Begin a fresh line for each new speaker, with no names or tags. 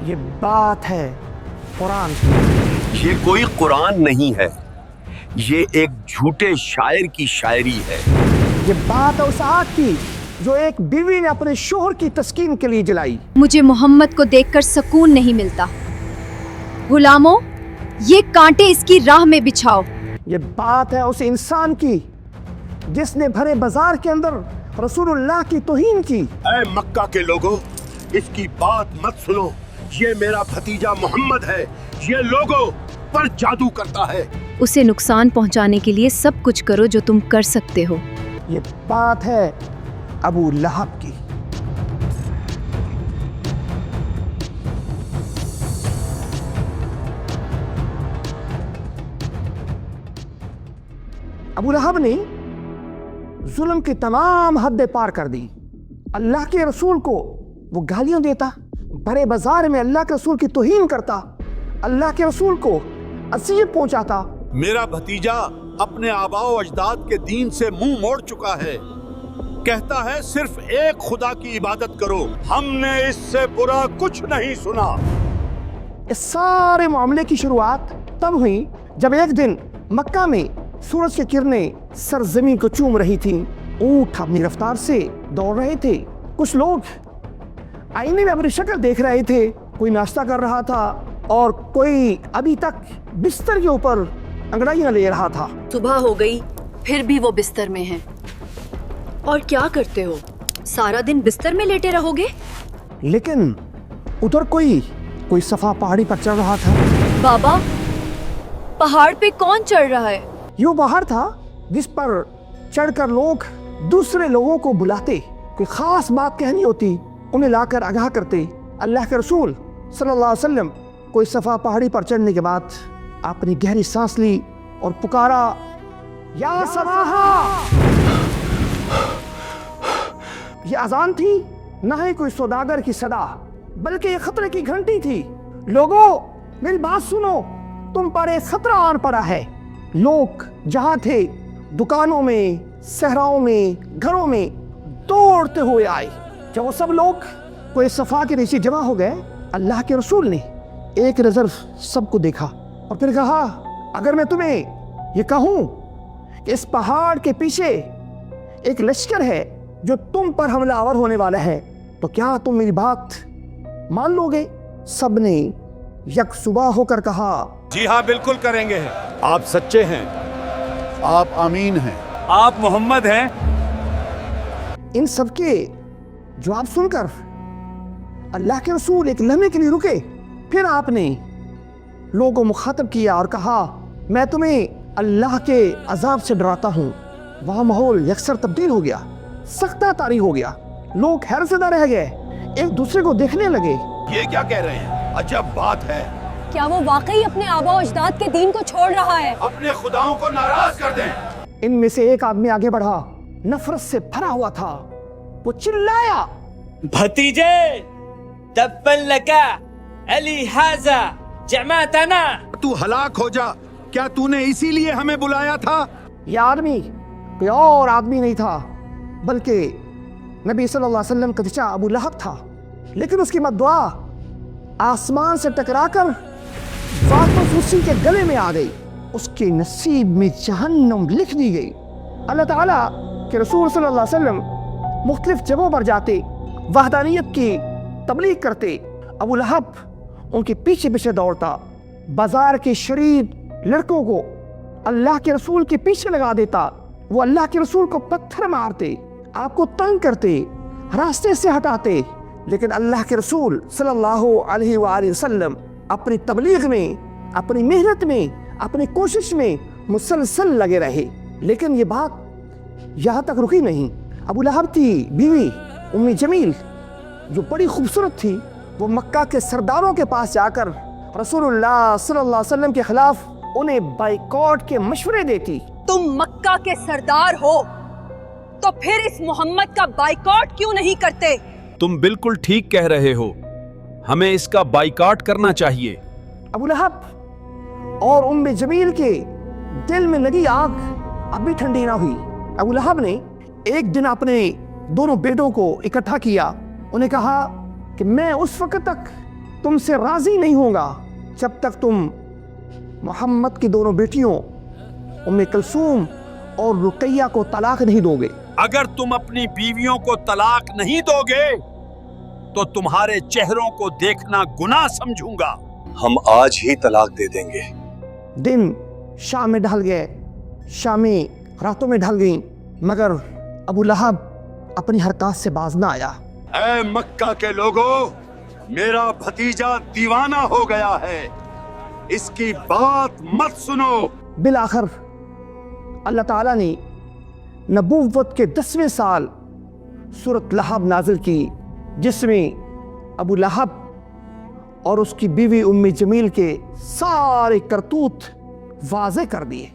یہ بات ہے قرآن کی۔
یہ کوئی قرآن نہیں ہے، یہ ایک جھوٹے شاعر کی شاعری ہے۔
یہ بات ہے اس آگ کی جو ایک بیوی نے اپنے شوہر کی تسکین کے لیے جلائی۔
مجھے محمد کو دیکھ کر سکون نہیں ملتا۔ غلاموں، یہ کانٹے اس کی راہ میں بچھاؤ۔
یہ بات ہے اس انسان کی جس نے بھرے بازار کے اندر رسول اللہ کی توہین کی۔
اے مکہ کے لوگوں، اس کی بات مت سنو، یہ میرا بھتیجا محمد ہے، یہ لوگوں پر جادو کرتا ہے۔
اسے نقصان پہنچانے کے لیے سب کچھ کرو جو تم کر سکتے ہو۔
یہ بات ہے ابو لہب کی۔ ابو لہب نے ظلم کی تمام حدیں پار کر دی۔ اللہ کے رسول کو وہ گالیاں دیتا، بڑے بازار میں اللہ کے رسول کی توہین کرتا، اللہ کے رسول کو اذیت پہنچاتا۔
میرا بھتیجا اپنے آباء و اجداد کے دین سے منہ موڑ چکا ہے، کہتا ہے صرف ایک خدا کی عبادت کرو، ہم نے اس سے برا کچھ نہیں سنا۔
اس سارے معاملے کی شروعات تب ہوئی جب ایک دن مکہ میں سورج کی کرنیں سرزمین کو چوم رہی تھیں، اونٹ اپنی رفتار سے دوڑ رہے تھے، کچھ لوگ آئینے میں اپنی شکل دیکھ رہے تھے، کوئی ناشتہ کر رہا تھا اور کوئی ابھی تک بستر کے اوپر انگڑائیاں لے رہا تھا۔
صبح ہو گئی پھر بھی وہ بستر میں ہیں۔ اور کیا کرتے ہو؟ سارا دن بستر میں لیٹے رہو گے؟
لیکن ادھر کوئی صفا پہاڑی پر چڑھ رہا تھا۔
بابا، پہاڑ پہ کون چڑھ رہا ہے؟
یہ پہاڑ تھا جس پر چڑھ کر لوگ دوسرے لوگوں کو بلاتے، کوئی خاص بات کہنی ہوتی انہیں لا کر آگاہ کرتے۔ اللہ کے رسول صلی اللہ علیہ وسلم کوئی صفا پہاڑی پر چڑھنے کے بعد آپ نے گہری سانس لی اور پکارا، یا صباحا۔ یہ اذان تھی، نہ ہی کوئی سوداگر کی صدا، بلکہ یہ خطرے کی گھنٹی تھی۔ لوگوں، میری بات سنو، تم پر ایک خطرہ آن پڑا ہے۔ لوگ جہاں تھے، دکانوں میں، صحراؤں میں، گھروں میں دوڑتے ہوئے آئے۔ جب وہ سب لوگ کوئی صفا کے نیچے جمع ہو گئے، اللہ کے رسول نے ایک نظر سب کو دیکھا اور پھر کہا، اگر میں تمہیں یہ کہوں کہ اس پہاڑ کے پیچھے ایک لشکر ہے جو تم پر حملہ آور ہونے والا ہے، تو کیا تم میری بات مان لو گے؟ سب نے یک صبح ہو کر کہا،
جی ہاں، بالکل کریں گے۔ آپ سچے ہیں، آپ امین ہیں، آپ محمد ہیں۔
ان سب کے جواب سن کر اللہ کے رسول ایک لمحے کے لیے رکے، پھر آپ نے لوگوں کو مخاطب کیا اور کہا، میں تمہیں اللہ کے عذاب سے ڈراتا ہوں۔ وہاں ماحول یکسر تبدیل ہو گیا، سختہ طاری ہو گیا، لوگ حیرت زدہ رہ گئے، ایک دوسرے کو دیکھنے لگے۔
یہ کیا کہہ رہے ہیں؟ عجب بات ہے،
کیا وہ واقعی اپنے آباء و اجداد کے دین کو چھوڑ رہا ہے؟
اپنے خداؤں کو ناراض کر دیں۔
ان میں سے ایک آدمی آگے بڑھا، نفرت سے بھرا ہوا تھا، وہ چلایا،
بھتیجے، تبا لکا علی ھذا جمعتنا۔
تو ہلاک ہو جا، کیا تو نے اسی لیے ہمیں بلایا تھا؟
یہ آدمی کوئی اور آدمی نہیں تھا بلکہ نبی صلی اللہ علیہ وسلم کا چچا ابو لہب تھا، لیکن اس کی مدعا آسمان سے ٹکرا کر واپس اسی کے گلے میں آ گئی، اس کے نصیب میں جہنم لکھ دی گئی۔ اللہ تعالیٰ کے رسول صلی اللہ علیہ وسلم مختلف جگہوں پر جاتے، وحدانیت کی تبلیغ کرتے، ابو لہب ان کے پیچھے پیچھے دوڑتا، بازار کے شریف لڑکوں کو اللہ کے رسول کے پیچھے لگا دیتا، وہ اللہ کے رسول کو پتھر مارتے، آپ کو تنگ کرتے، راستے سے ہٹاتے، لیکن اللہ کے رسول صلی اللہ علیہ وآلہ وسلم اپنی تبلیغ میں، اپنی محنت میں، اپنی کوشش میں مسلسل لگے رہے۔ لیکن یہ بات یہاں تک رکی نہیں۔ ابو لہب کی بیوی ام جمیل جو بڑی خوبصورت تھی، وہ مکہ کے سرداروں کے پاس جا کر رسول اللہ صلی اللہ علیہ وسلم کے خلاف انہیں بائیکاٹ کے مشورے دیتی۔
تم مکہ کے سردار ہو تو پھر اس محمد کا بائیکاٹ کیوں نہیں کرتے؟
تم بالکل ٹھیک کہہ رہے ہو، ہمیں اس کا بائیکاٹ کرنا چاہیے۔
ابو لہب اور ام جمیل کے دل میں لگی آگ اب بھی ٹھنڈی نہ ہوئی۔ ابو لہب نے ایک دن اپنے دونوں بیٹوں کو اکٹھا کیا، انہیں کہا کہ میں اس وقت تک تم سے راضی نہیں ہوگا جب تک تم محمد کی دونوں بیٹیوں ام کلثوم اور رقیہ کو طلاق نہیں دو گے۔
اگر تم اپنی بیویوں کو طلاق نہیں دو گے تو تمہارے چہروں کو دیکھنا گناہ سمجھوں گا۔
ہم آج ہی طلاق دے دیں گے۔
دن شام میں ڈھل گئے، شامی راتوں میں ڈھل گئیں، مگر ابو لہب اپنی حرکات سے باز نہ آیا۔
اے مکہ کے لوگوں، میرا بھتیجا دیوانہ ہو گیا ہے، اس کی بات مت سنو۔
بالآخر اللہ تعالیٰ نے نبوت کے 10ویں سال سورۃ لہب نازل کی، جس میں ابو لہب اور اس کی بیوی ام جمیل کے سارے کرتوت واضح کر دیے۔